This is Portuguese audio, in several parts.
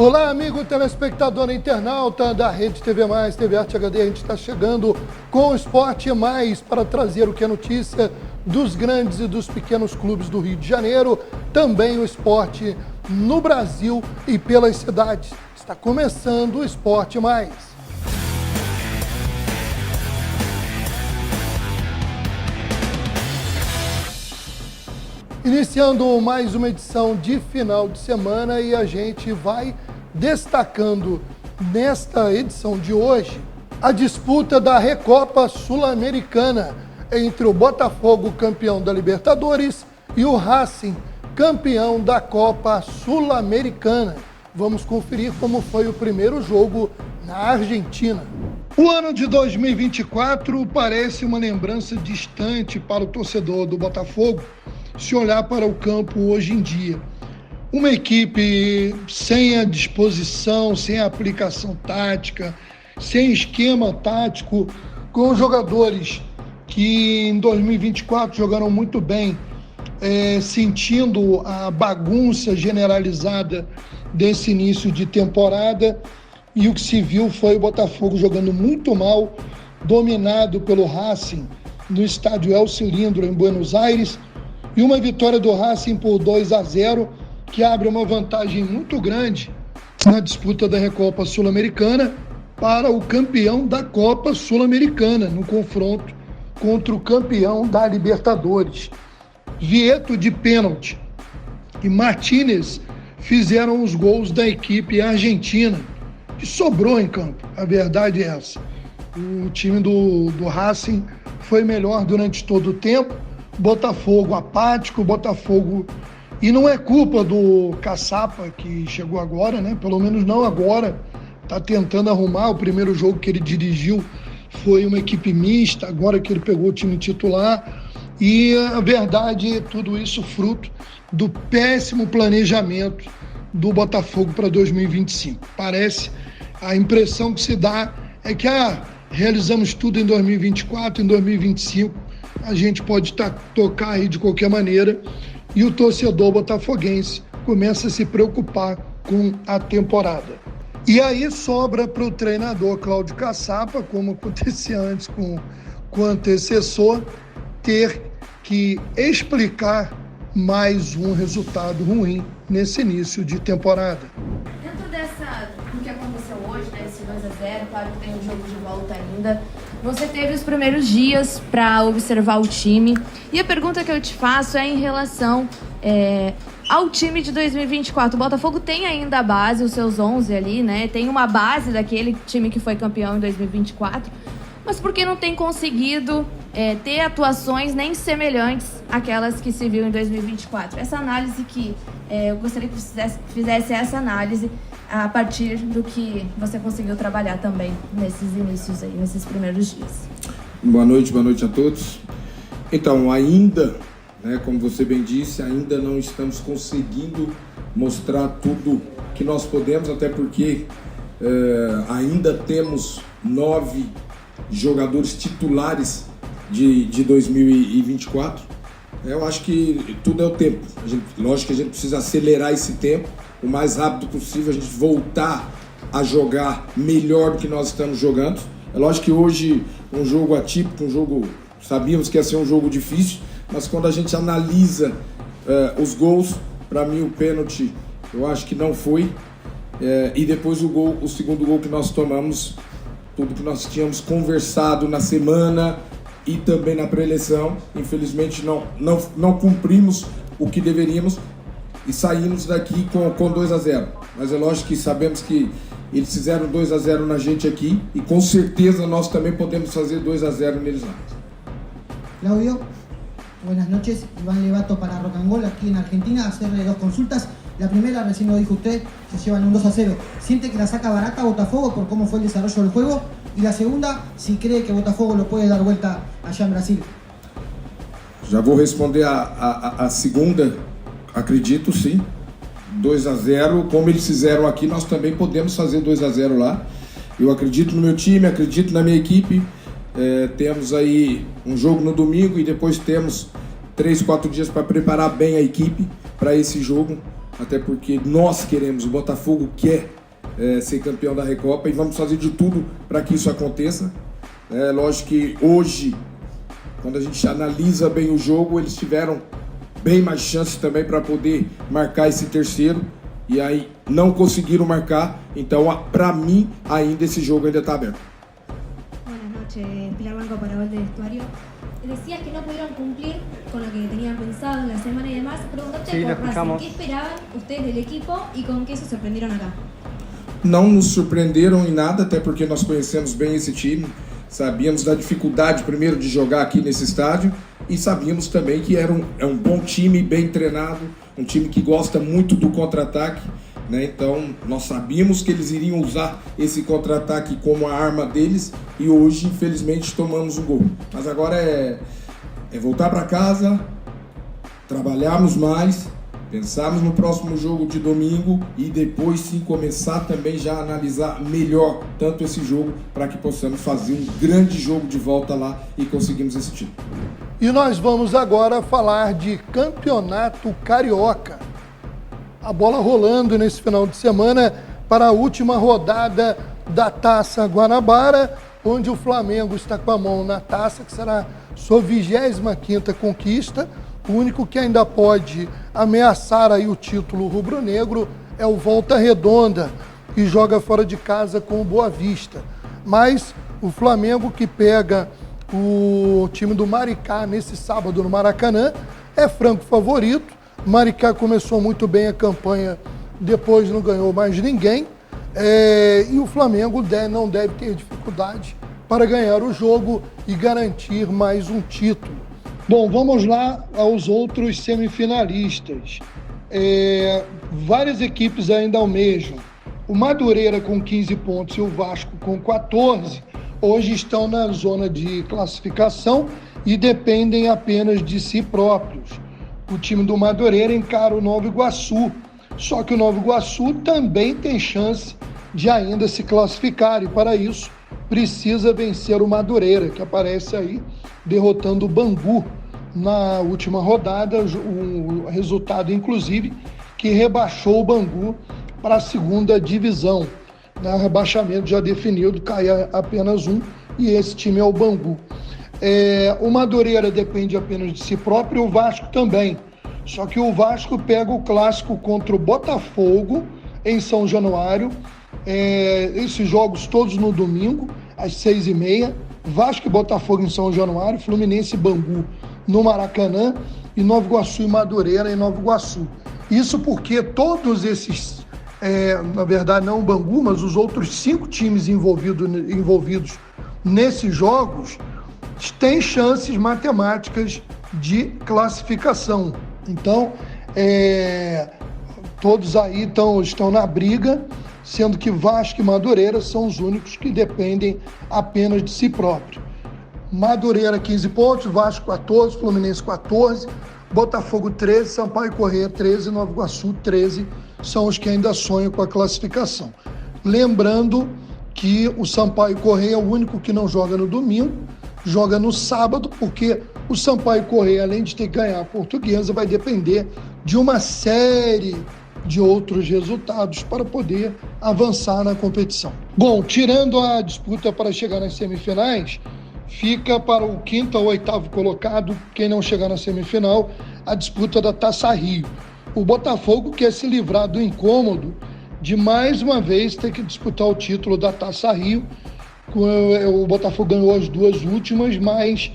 Olá, amigo telespectador e internauta da Rede TV+, TV Arte HD. A gente está chegando com o Esporte Mais para trazer o que é notícia dos grandes e dos pequenos clubes do Rio de Janeiro, também o esporte no Brasil e pelas cidades. Está começando o Esporte Mais. Iniciando mais uma edição de final de semana e a gente vai destacando nesta edição de hoje a disputa da Recopa Sul-Americana entre o Botafogo, campeão da Libertadores, e o Racing, campeão da Copa Sul-Americana. Vamos conferir como foi o primeiro jogo na Argentina. O ano de 2024 parece uma lembrança distante para o torcedor do Botafogo se olhar para o campo hoje em dia. Uma equipe sem a disposição, sem a aplicação tática, sem esquema tático, com jogadores que em 2024 jogaram muito bem, sentindo a bagunça generalizada desse início de temporada, e o que se viu foi o Botafogo jogando muito mal, dominado pelo Racing no estádio El Cilindro, em Buenos Aires, e uma vitória do Racing por 2-0, que abre uma vantagem muito grande na disputa da Recopa Sul-Americana para o campeão da Copa Sul-Americana, no confronto contra o campeão da Libertadores. Vieto de pênalti e Martínez fizeram os gols da equipe argentina, que sobrou em campo, a verdade é essa. O time do Racing foi melhor durante todo o tempo, Botafogo apático, Botafogo... E não é culpa do Caçapa, que chegou agora, né? Pelo menos não agora, está tentando arrumar. O primeiro jogo que ele dirigiu foi uma equipe mista, agora que ele pegou o time titular. E a verdade é tudo isso fruto do péssimo planejamento do Botafogo para 2025. Parece, a impressão que se dá é que realizamos tudo em 2024, em 2025 a gente pode tocar aí de qualquer maneira, e o torcedor botafoguense começa a se preocupar com a temporada. E aí sobra para o treinador Cláudio Caçapa, como acontecia antes com o antecessor, ter que explicar mais um resultado ruim nesse início de temporada. Dentro do que aconteceu hoje, né, esse 2-0, claro que tem o jogo de volta ainda, você teve os primeiros dias para observar o time, e a pergunta que eu te faço é em relação ao time de 2024. O Botafogo tem ainda a base, os seus 11 ali, né? Tem uma base daquele time que foi campeão em 2024, mas por que não tem conseguido ter atuações nem semelhantes àquelas que se viu em 2024? Essa análise que eu gostaria que você fizesse essa análise a partir do que você conseguiu trabalhar também nesses inícios aí, nesses primeiros dias. Boa noite a todos. Então, ainda, né, como você bem disse, ainda não estamos conseguindo mostrar tudo que nós podemos, até porque ainda temos 9 jogadores titulares de 2024. Eu acho que tudo é o tempo. Lógico que a gente precisa acelerar esse tempo o mais rápido possível, a gente voltar a jogar melhor do que nós estamos jogando. É lógico que hoje um jogo atípico, sabíamos que ia ser um jogo difícil, mas quando a gente analisa os gols, para mim o pênalti eu acho que não foi, e depois o segundo gol que nós tomamos, tudo que nós tínhamos conversado na semana e também na pré-eleição, infelizmente não cumprimos o que deveríamos e saímos daqui com 2-0. Mas é lógico que sabemos que eles fizeram 2-0 na gente aqui e com certeza nós também podemos fazer 2-0 neles lá. Claudio, buenas noches. Iván Levato para Rocangol, aquí en Argentina, hacerle 2 consultas. La primera, recién lo dijo usted, se llevan un 2-0. ¿Siente que la saca barata Botafogo por cómo fue el desarrollo del juego? Y la segunda, si cree que Botafogo lo puede dar vuelta allá en Brasil. Já vou responder a segunda. Acredito sim, 2-0, como eles fizeram aqui, nós também podemos fazer 2-0 lá. Eu acredito no meu time, acredito na minha equipe. Temos aí um jogo no domingo e depois temos 3-4 dias para preparar bem a equipe para esse jogo. até porque nós queremos, o Botafogo quer ser campeão da Recopa e vamos fazer de tudo para que isso aconteça. Lógico que hoje, quando a gente analisa bem o jogo, eles tiveram bem mais chances também para poder marcar esse terceiro e aí não conseguiram marcar, então para mim ainda esse jogo ainda está aberto. Buenas noches, Pilar Blanco para Gol de Vestuario. Decías que no pudieron cumplir con lo que tenían pensado en la semana y demás. Preguntarte por Racing, ¿qué esperaban ustedes del equipo y con qué se sorprendieron acá? Não nos surpreenderam em nada, até porque nós conhecemos bem esse time, sabíamos da dificuldade primeiro de jogar aqui nesse estádio e sabíamos também que é um bom time, bem treinado, um time que gosta muito do contra-ataque, né? Então nós sabíamos que eles iriam usar esse contra-ataque como a arma deles e hoje infelizmente tomamos um gol. Mas agora é voltar para casa, trabalharmos mais, pensarmos no próximo jogo de domingo e depois sim começar também já a analisar melhor tanto esse jogo para que possamos fazer um grande jogo de volta lá e conseguimos esse título. E nós vamos agora falar de Campeonato Carioca. A bola rolando nesse final de semana para a última rodada da Taça Guanabara, onde o Flamengo está com a mão na taça, que será sua 25ª conquista. O único que ainda pode ameaçar aí o título rubro-negro é o Volta Redonda, que joga fora de casa com o Boa Vista. Mas o Flamengo, que pega o time do Maricá nesse sábado no Maracanã, é franco favorito. O Maricá começou muito bem a campanha, depois não ganhou mais ninguém. E o Flamengo não deve ter dificuldade para ganhar o jogo e garantir mais um título. Bom, vamos lá aos outros semifinalistas. Várias equipes ainda almejam. O Madureira com 15 pontos e o Vasco com 14, hoje estão na zona de classificação e dependem apenas de si próprios. O time do Madureira encara o Nova Iguaçu, só que o Nova Iguaçu também tem chance de ainda se classificar e para isso precisa vencer o Madureira, que aparece aí derrotando o Bangu na última rodada, o resultado inclusive que rebaixou o Bangu para a segunda divisão. O rebaixamento já definido, cai apenas um e esse time é o Bangu. O Madureira depende apenas de si próprio e o Vasco também. Só que o Vasco pega o clássico contra o Botafogo em São Januário. Esses jogos todos no domingo, às 6h30. Vasco e Botafogo em São Januário, Fluminense e Bangu no Maracanã e Nova Iguaçu e Madureira em Nova Iguaçu. Isso porque todos esses, na verdade não o Bangu, mas os outros 5 times envolvidos nesses jogos têm chances matemáticas de classificação. Então, todos aí estão na briga, sendo que Vasco e Madureira são os únicos que dependem apenas de si próprio. Madureira 15 pontos, Vasco 14, Fluminense 14, Botafogo 13, Sampaio Corrêa 13, Nova Iguaçu 13, são os que ainda sonham com a classificação. Lembrando que o Sampaio Corrêa é o único que não joga no domingo, joga no sábado, porque o Sampaio Corrêa, além de ter que ganhar a Portuguesa, vai depender de uma série de outros resultados para poder avançar na competição. Bom, tirando a disputa para chegar nas semifinais, fica para o 5º ou 8º colocado, quem não chegar na semifinal, a disputa da Taça Rio. O Botafogo quer se livrar do incômodo de mais uma vez ter que disputar o título da Taça Rio. O Botafogo ganhou as 2 últimas, mas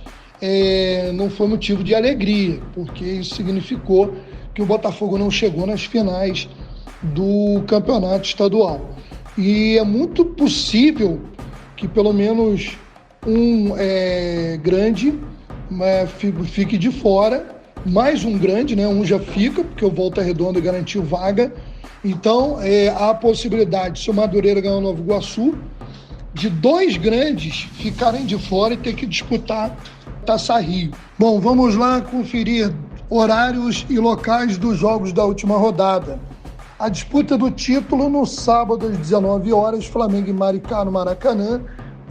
não foi motivo de alegria, porque isso significou que o Botafogo não chegou nas finais do campeonato estadual. E é muito possível que pelo menos um grande fique de fora, mais um grande, né? Um já fica, porque o Volta Redonda garantiu vaga. Então, há a possibilidade, se o Madureira ganhar o Nova Iguaçu, de 2 grandes ficarem de fora e ter que disputar Taça Rio. Bom, vamos lá conferir horários e locais dos jogos da última rodada. A disputa do título no sábado às 19 horas, Flamengo e Maricá no Maracanã.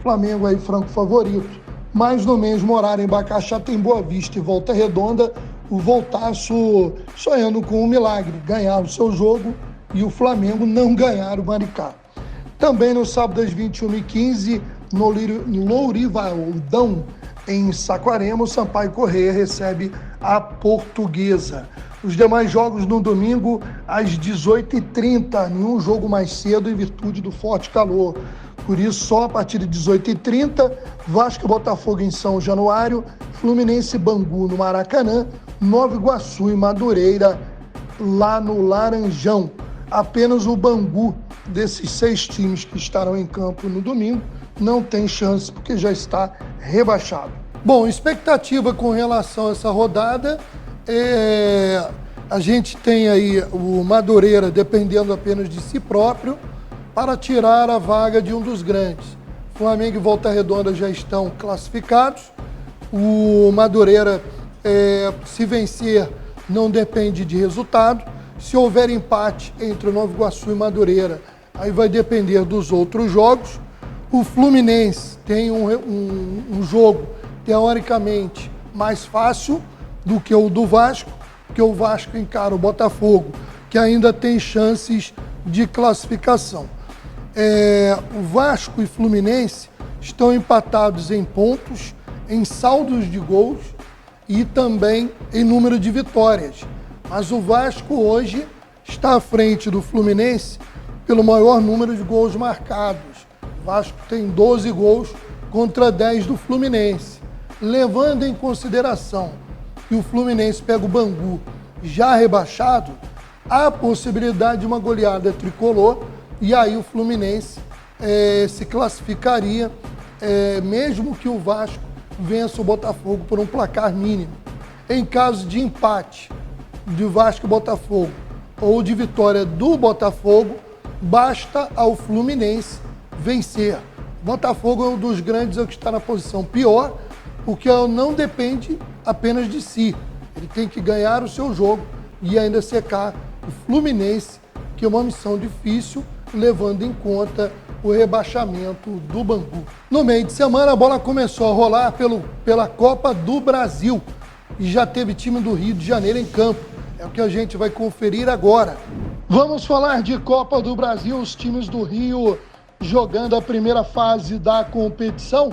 Flamengo aí franco favorito. Mas no mesmo horário em Bacaxá tem Boa Vista e Volta Redonda. o Voltaço sonhando com um milagre, ganhar o seu jogo e o Flamengo não ganhar o Maricá. Também no sábado às 21h15, no Lourivaldão, em Saquarema, o Sampaio Corrêa recebe a Portuguesa. Os demais jogos no domingo às 18h30, nenhum jogo mais cedo em virtude do forte calor. Por isso, só a partir de 18h30, Vasco e Botafogo em São Januário, Fluminense e Bangu no Maracanã, Nova Iguaçu e Madureira lá no Laranjão. Apenas o Bangu, desses 6 times que estarão em campo no domingo, não tem chance porque já está rebaixado. Bom, expectativa com relação a essa rodada, a gente tem aí o Madureira dependendo apenas de si próprio para tirar a vaga de um dos grandes. Flamengo e Volta Redonda já estão classificados. O Madureira, se vencer, não depende de resultado. Se houver empate entre o Nova Iguaçu e Madureira, aí vai depender dos outros jogos. O Fluminense tem um jogo, teoricamente, mais fácil do que o do Vasco, porque o Vasco encara o Botafogo, que ainda tem chances de classificação. O Vasco e Fluminense estão empatados em pontos, em saldos de gols e também em número de vitórias. Mas o Vasco hoje está à frente do Fluminense pelo maior número de gols marcados. O Vasco tem 12 gols contra 10 do Fluminense. Levando em consideração que o Fluminense pega o Bangu já rebaixado, há a possibilidade de uma goleada tricolor e aí o Fluminense se classificaria, mesmo que o Vasco vença o Botafogo por um placar mínimo. Em caso de empate de Vasco e Botafogo ou de vitória do Botafogo, basta ao Fluminense vencer. O Botafogo é um dos grandes, é o que está na posição pior, porque não depende apenas de si. Ele tem que ganhar o seu jogo e ainda secar o Fluminense, que é uma missão difícil, levando em conta o rebaixamento do Bangu. No meio de semana, a bola começou a rolar pela Copa do Brasil e já teve time do Rio de Janeiro em campo. É o que a gente vai conferir agora. Vamos falar de Copa do Brasil, os times do Rio jogando a primeira fase da competição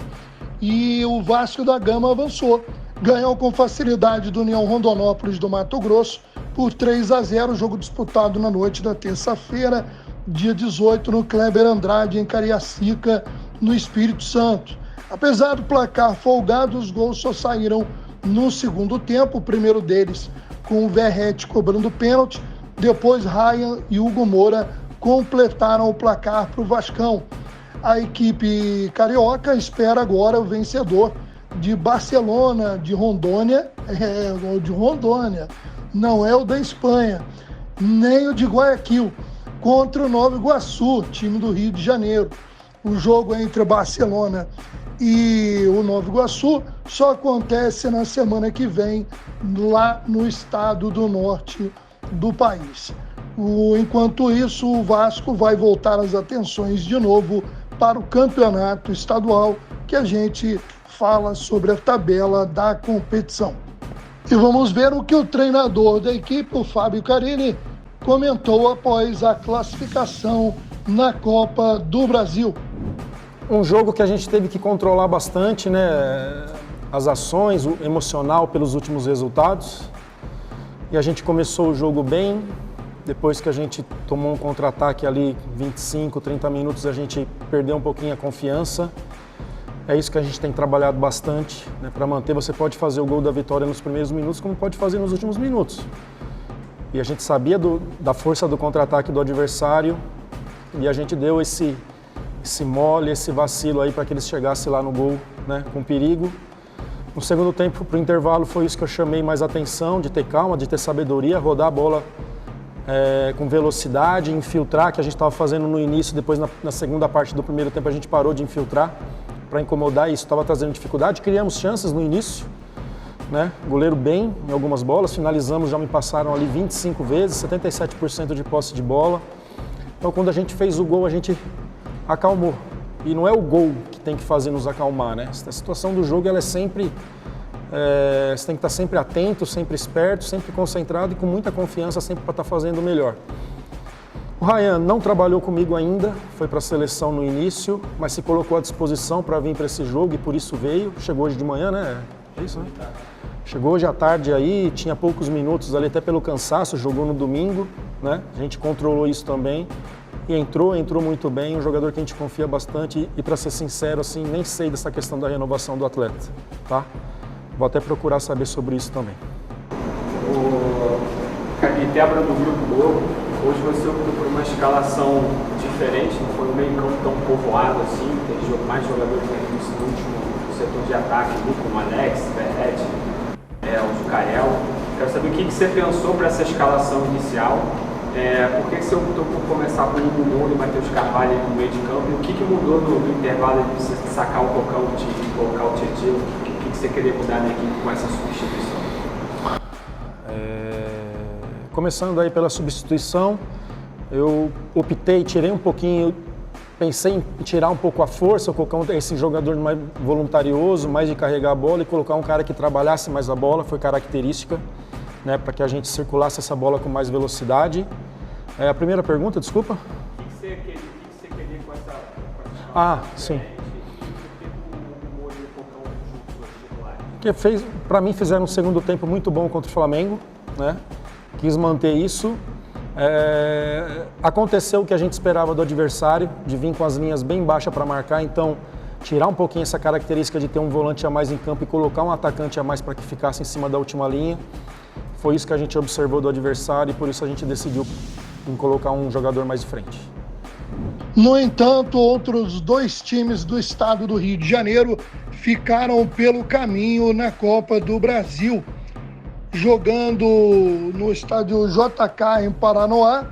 e o Vasco da Gama avançou. Ganhou com facilidade do União Rondonópolis do Mato Grosso por 3-0, jogo disputado na noite da terça-feira, dia 18, no Kleber Andrade, em Cariacica, no Espírito Santo. Apesar do placar folgado, os gols só saíram no segundo tempo, o primeiro deles com o Verrete cobrando pênalti, depois Ryan e Hugo Moura completaram o placar para o Vascão. A equipe carioca espera agora o vencedor de Barcelona, de Rondônia, não é o da Espanha, nem o de Guayaquil, contra o Nova Iguaçu, time do Rio de Janeiro. O jogo entre Barcelona e o Nova Iguaçu só acontece na semana que vem, lá no estado do norte do país. Enquanto isso, o Vasco vai voltar as atenções de novo para o campeonato estadual, que a gente fala sobre a tabela da competição. E vamos ver o que o treinador da equipe, o Fábio Carilli, comentou após a classificação na Copa do Brasil. Um jogo que a gente teve que controlar bastante, né? As ações, o emocional pelos últimos resultados. E a gente começou o jogo bem. Depois que a gente tomou um contra-ataque ali, 25, 30 minutos, a gente perdeu um pouquinho a confiança. É isso que a gente tem trabalhado bastante, né? Para manter, você pode fazer o gol da vitória nos primeiros minutos, como pode fazer nos últimos minutos. E a gente sabia da força do contra-ataque do adversário e a gente deu esse mole, esse vacilo aí para que eles chegassem lá no gol, né, com perigo. No segundo tempo, para o intervalo, foi isso que eu chamei mais atenção, de ter calma, de ter sabedoria, rodar a bola com velocidade, infiltrar, que a gente estava fazendo no início, depois na segunda parte do primeiro tempo a gente parou de infiltrar para incomodar e isso estava trazendo dificuldade. Criamos chances no início, né? Goleiro bem em algumas bolas, finalizamos, já me passaram ali 25 vezes, 77% de posse de bola. Então quando a gente fez o gol, a gente acalmou. E não é o gol que tem que fazer nos acalmar, né? A situação do jogo ela é sempre Você tem que estar sempre atento, sempre esperto, sempre concentrado e com muita confiança sempre para estar fazendo o melhor. O Ryan não trabalhou comigo ainda, foi para a seleção no início, mas se colocou à disposição para vir para esse jogo e por isso veio. Chegou hoje de manhã, né? É isso, né? Chegou hoje à tarde aí, tinha poucos minutos ali, até pelo cansaço, jogou no domingo, né? A gente controlou isso também e entrou muito bem, um jogador que a gente confia bastante e para ser sincero, assim, nem sei dessa questão da renovação do atleta, tá? Vou até procurar saber sobre isso também. Quebra do grupo novo, hoje você optou por uma escalação diferente, não foi um meio campo tão povoado assim, tem mais jogadores no último setor de ataque, como Alex, Verret, o Zucarel. Quero saber o que você pensou para essa escalação inicial, por que você optou por começar com o Nuno e Matheus Carvalho no meio de campo, e o que mudou no intervalo de você sacar o Cocão e colocar o Tietchan, o que você queria mudar na equipe com essa substituição? Começando aí pela substituição, eu optei, tirei um pouquinho, pensei em tirar um pouco a força, colocar esse jogador mais voluntarioso, mais de carregar a bola e colocar um cara que trabalhasse mais a bola, foi característica, né, para que a gente circulasse essa bola com mais velocidade. A primeira pergunta, desculpa? O que você queria com essa sim. Que para mim fizeram um segundo tempo muito bom contra o Flamengo, né? Quis manter isso. Aconteceu o que a gente esperava do adversário, de vir com as linhas bem baixas para marcar, então tirar um pouquinho essa característica de ter um volante a mais em campo e colocar um atacante a mais para que ficasse em cima da última linha. Foi isso que a gente observou do adversário e por isso a gente decidiu em colocar um jogador mais de frente. No entanto, outros 2 times do estado do Rio de Janeiro ficaram pelo caminho na Copa do Brasil. Jogando no estádio JK em Paranoá,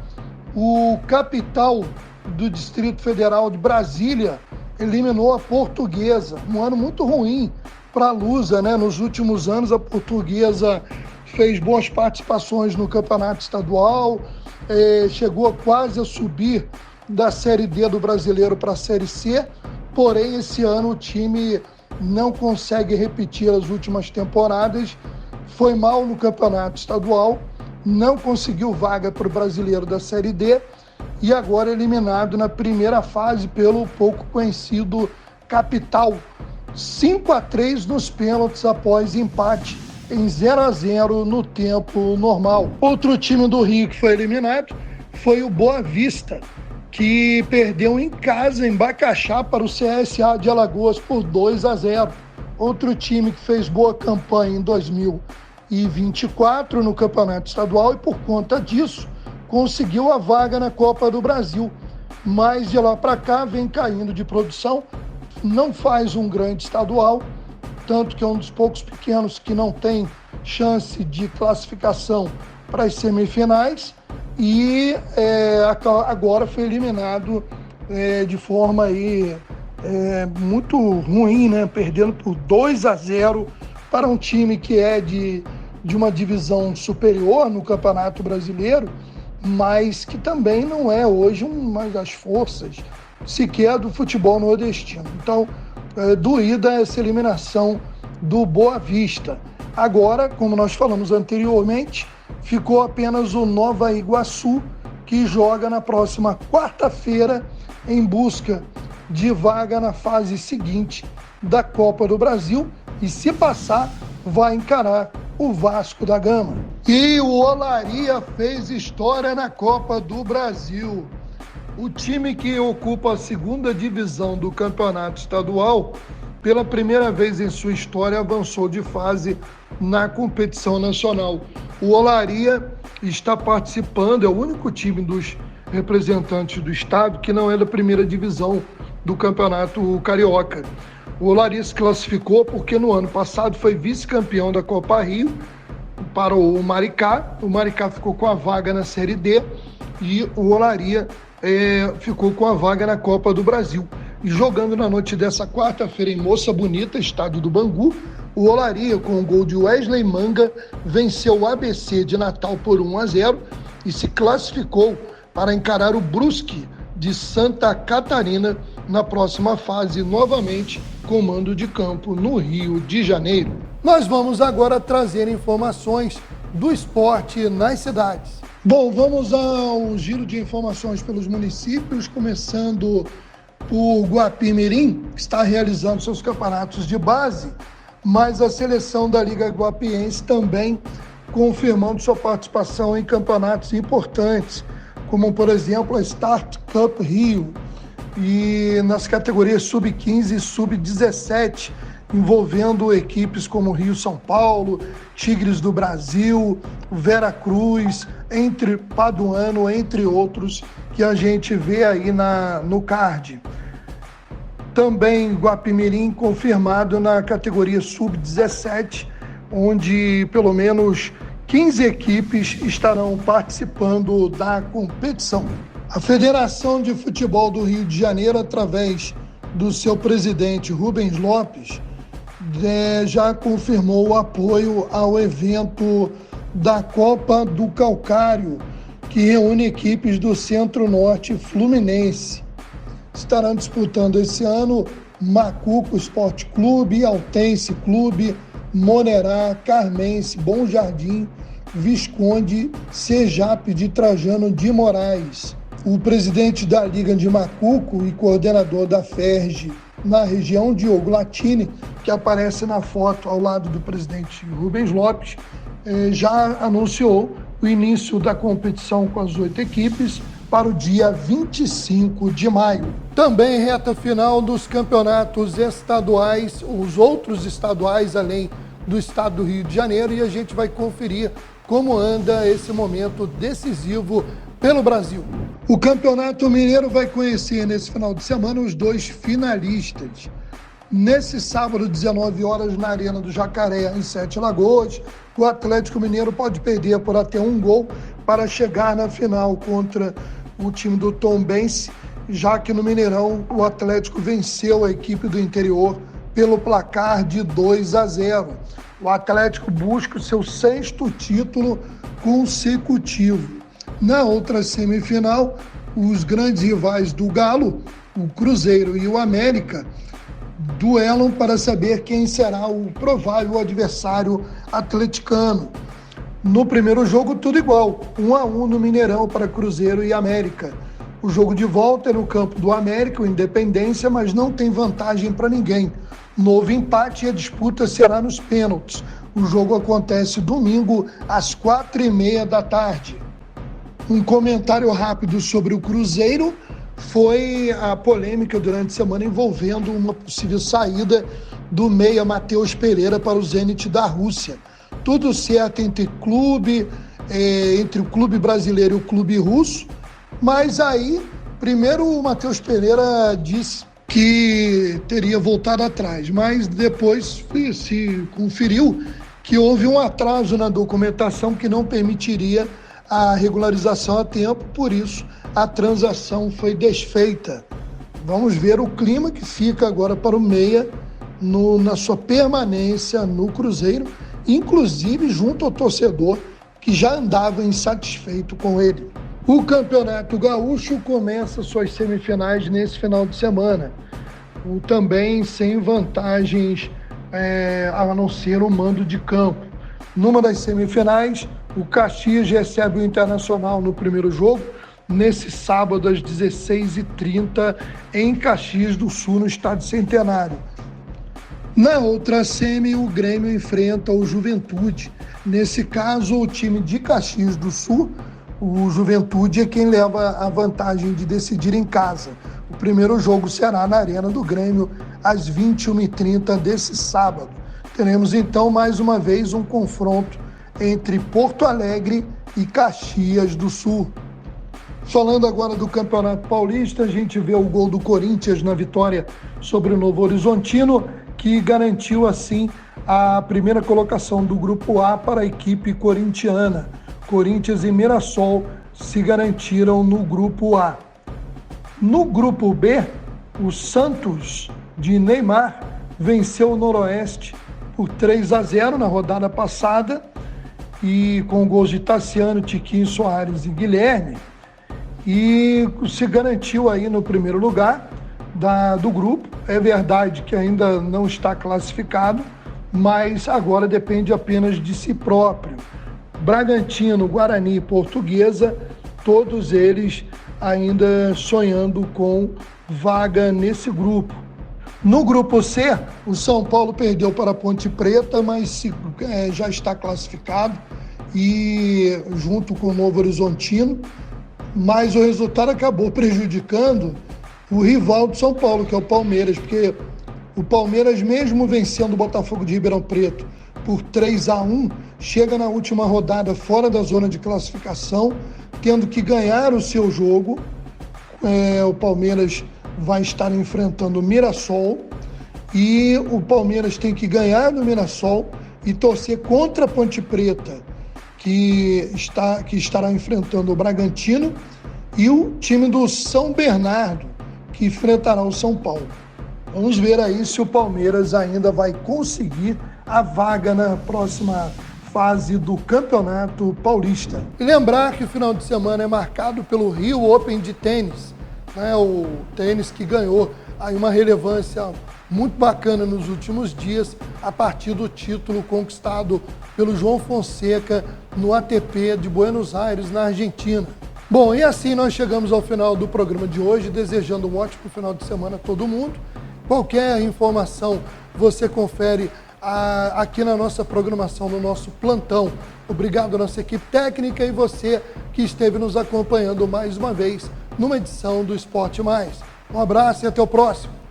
o Capital do Distrito Federal de Brasília eliminou a Portuguesa. Um ano muito ruim para a Lusa, né? Nos últimos anos a Portuguesa fez boas participações no campeonato estadual, chegou quase a subir da Série D do Brasileiro para a Série C, porém esse ano o time não consegue repetir as últimas temporadas, foi mal no campeonato estadual, não conseguiu vaga para o Brasileiro da Série D e agora eliminado na primeira fase pelo pouco conhecido Capital. 5-3 nos pênaltis após empate em 0-0 no tempo normal. Outro time do Rio que foi eliminado foi o Boa Vista, que perdeu em casa em Bacaxá para o CSA de Alagoas por 2-0. Outro time que fez boa campanha em 2024 no Campeonato Estadual e por conta disso conseguiu a vaga na Copa do Brasil. Mas de lá para cá vem caindo de produção, não faz um grande estadual, tanto que é um dos poucos pequenos que não tem chance de classificação para as semifinais e agora foi eliminado de forma aí, muito ruim, né? Perdendo por 2-0 para um time que é de uma divisão superior no Campeonato Brasileiro, mas que também não é hoje uma das forças sequer do futebol nordestino. Então, doída essa eliminação do Boa Vista. Agora, como nós falamos anteriormente, ficou apenas o Nova Iguaçu, que joga na próxima quarta-feira em busca de vaga na fase seguinte da Copa do Brasil e, se passar, vai encarar o Vasco da Gama. E o Olaria fez história na Copa do Brasil. O time que ocupa a segunda divisão do campeonato estadual, pela primeira vez em sua história, avançou de fase na competição nacional. O Olaria está participando, é o único time dos representantes do estado que não é da primeira divisão do campeonato carioca. O Olaria se classificou porque no ano passado foi vice-campeão da Copa Rio para o Maricá. O Maricá ficou com a vaga na Série D e o Olaria ficou com a vaga na Copa do Brasil. E jogando na noite dessa quarta-feira em Moça Bonita, estádio do Bangu, o Olaria, com o gol de Wesley Manga, venceu o ABC de Natal por 1-0 e se classificou para encarar o Brusque de Santa Catarina na próxima fase, novamente com mando de campo no Rio de Janeiro. Nós vamos agora trazer informações do esporte nas cidades. Bom, vamos ao giro de informações pelos municípios, começando por Guapimirim, que está realizando seus campeonatos de base, mas a seleção da Liga Guapiense também confirmando sua participação em campeonatos importantes, como, por exemplo, a Start Cup Rio, e nas categorias Sub-15 e Sub-17, envolvendo equipes como Rio São Paulo, Tigres do Brasil, Vera Cruz, Paduano, entre outros, que a gente vê aí no card. Também Guapimirim confirmado na categoria Sub-17, onde pelo menos 15 equipes estarão participando da competição. A Federação de Futebol do Rio de Janeiro, através do seu presidente Rubens Lopes, já confirmou o apoio ao evento da Copa do Calcário, que reúne equipes do Centro-Norte Fluminense. Estarão disputando esse ano Macuco Esporte Clube, Altense Clube, Monerá, Carmense, Bom Jardim, Visconde, Sejap de Trajano de Moraes. O presidente da Liga de Macuco e coordenador da FERJ na região, Diogo Latini, que aparece na foto ao lado do presidente Rubens Lopes, já anunciou o início da competição com as 8 equipes para o dia 25 de maio. Também reta final dos campeonatos estaduais, os outros estaduais além do estado do Rio de Janeiro, e a gente vai conferir como anda esse momento decisivo pelo Brasil. O Campeonato Mineiro vai conhecer nesse final de semana os 2 finalistas. Nesse sábado, 19 horas, na Arena do Jacaré, em Sete Lagoas, o Atlético Mineiro pode perder por até 1 gol para chegar na final contra o time do Tombense, já que no Mineirão o Atlético venceu a equipe do interior pelo placar de 2-0. O Atlético busca o seu 6º título consecutivo. Na outra semifinal, os grandes rivais do Galo, o Cruzeiro e o América, duelam para saber quem será o provável adversário atleticano. No primeiro jogo, tudo igual, 1-1 no Mineirão para Cruzeiro e América. O jogo de volta é no campo do América, o Independência, mas não tem vantagem para ninguém. Novo empate e a disputa será nos pênaltis. O jogo acontece domingo às 4h30 da tarde. Um comentário rápido sobre o Cruzeiro foi a polêmica durante a semana envolvendo uma possível saída do meia Matheus Pereira para o Zenit da Rússia. Tudo certo entre o clube brasileiro e o clube russo, mas aí, primeiro o Matheus Pereira disse que teria voltado atrás, mas depois se conferiu que houve um atraso na documentação que não permitiria a regularização a tempo, por isso a transação foi desfeita. Vamos ver o clima que fica agora para o meia na sua permanência no Cruzeiro, inclusive junto ao torcedor que já andava insatisfeito com ele. O Campeonato Gaúcho começa suas semifinais nesse final de semana, também sem vantagens a não ser o mando de campo. Numa das semifinais, o Caxias recebe o Internacional no primeiro jogo, nesse sábado às 16h30, em Caxias do Sul, no Estádio Centenário. Na outra semi, o Grêmio enfrenta o Juventude. Nesse caso, o time de Caxias do Sul, o Juventude, é quem leva a vantagem de decidir em casa. O primeiro jogo será na Arena do Grêmio, às 21h30 desse sábado. Teremos então, mais uma vez, um confronto entre Porto Alegre e Caxias do Sul. Falando agora do Campeonato Paulista, a gente vê o gol do Corinthians na vitória sobre o Novo Horizontino, que garantiu assim a primeira colocação do Grupo A para a equipe corintiana. Corinthians e Mirassol se garantiram no Grupo A. No Grupo B, o Santos de Neymar venceu o Noroeste por 3-0 na rodada passada, e com gols de Tassiano, Tiquinho, Soares e Guilherme, e se garantiu aí no primeiro lugar do grupo. É verdade que ainda não está classificado, mas agora depende apenas de si próprio. Bragantino, Guarani e Portuguesa, todos eles ainda sonhando com vaga nesse grupo. No grupo C, o São Paulo perdeu para a Ponte Preta, mas já está classificado, e junto com o Novo Horizontino, mas o resultado acabou prejudicando o rival do São Paulo, que é o Palmeiras, porque o Palmeiras, mesmo vencendo o Botafogo de Ribeirão Preto por 3-1, chega na última rodada fora da zona de classificação, tendo que ganhar o seu jogo. O Palmeiras vai estar enfrentando o Mirassol, e o Palmeiras tem que ganhar do Mirassol e torcer contra a Ponte Preta, que estará enfrentando o Bragantino, e o time do São Bernardo, que enfrentará o São Paulo. Vamos ver aí se o Palmeiras ainda vai conseguir a vaga na próxima fase do Campeonato Paulista. E lembrar que o final de semana é marcado pelo Rio Open de tênis, né? O tênis que ganhou aí uma relevância muito bacana nos últimos dias, a partir do título conquistado pelo João Fonseca no ATP de Buenos Aires, na Argentina. Bom, e assim nós chegamos ao final do programa de hoje, desejando um ótimo final de semana a todo mundo. Qualquer informação você confere aqui na nossa programação, no nosso plantão. Obrigado à nossa equipe técnica e você que esteve nos acompanhando mais uma vez numa edição do Esporte Mais. Um abraço e até o próximo.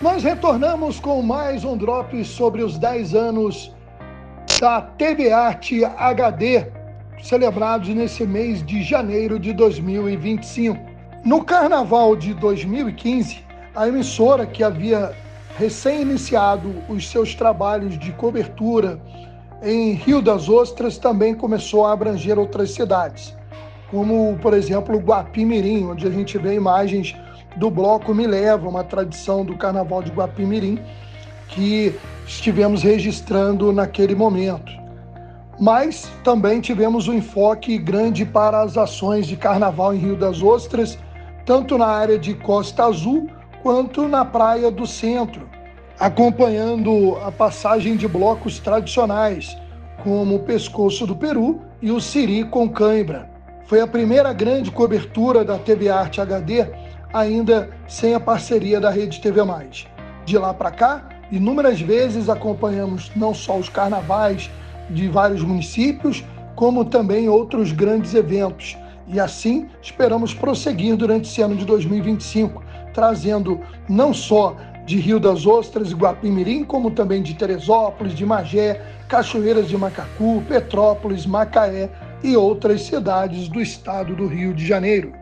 Nós retornamos com mais um drop sobre os 10 anos da TV Arte HD, celebrados nesse mês de janeiro de 2025. No Carnaval de 2015, a emissora, que havia recém-iniciado os seus trabalhos de cobertura em Rio das Ostras, também começou a abranger outras cidades, como, por exemplo, Guapimirim, onde a gente vê imagens do Bloco Me Leva, uma tradição do Carnaval de Guapimirim, que estivemos registrando naquele momento. Mas também tivemos um enfoque grande para as ações de Carnaval em Rio das Ostras, tanto na área de Costa Azul, quanto na Praia do Centro, acompanhando a passagem de blocos tradicionais, como o Pescoço do Peru e o Siri com Cãibra. Foi a primeira grande cobertura da TV Arte HD, ainda sem a parceria da Rede TV+. De lá para cá, inúmeras vezes acompanhamos não só os carnavais de vários municípios, como também outros grandes eventos. E assim, esperamos prosseguir durante esse ano de 2025, trazendo não só de Rio das Ostras e Guapimirim, como também de Teresópolis, de Magé, Cachoeiras de Macacu, Petrópolis, Macaé e outras cidades do estado do Rio de Janeiro.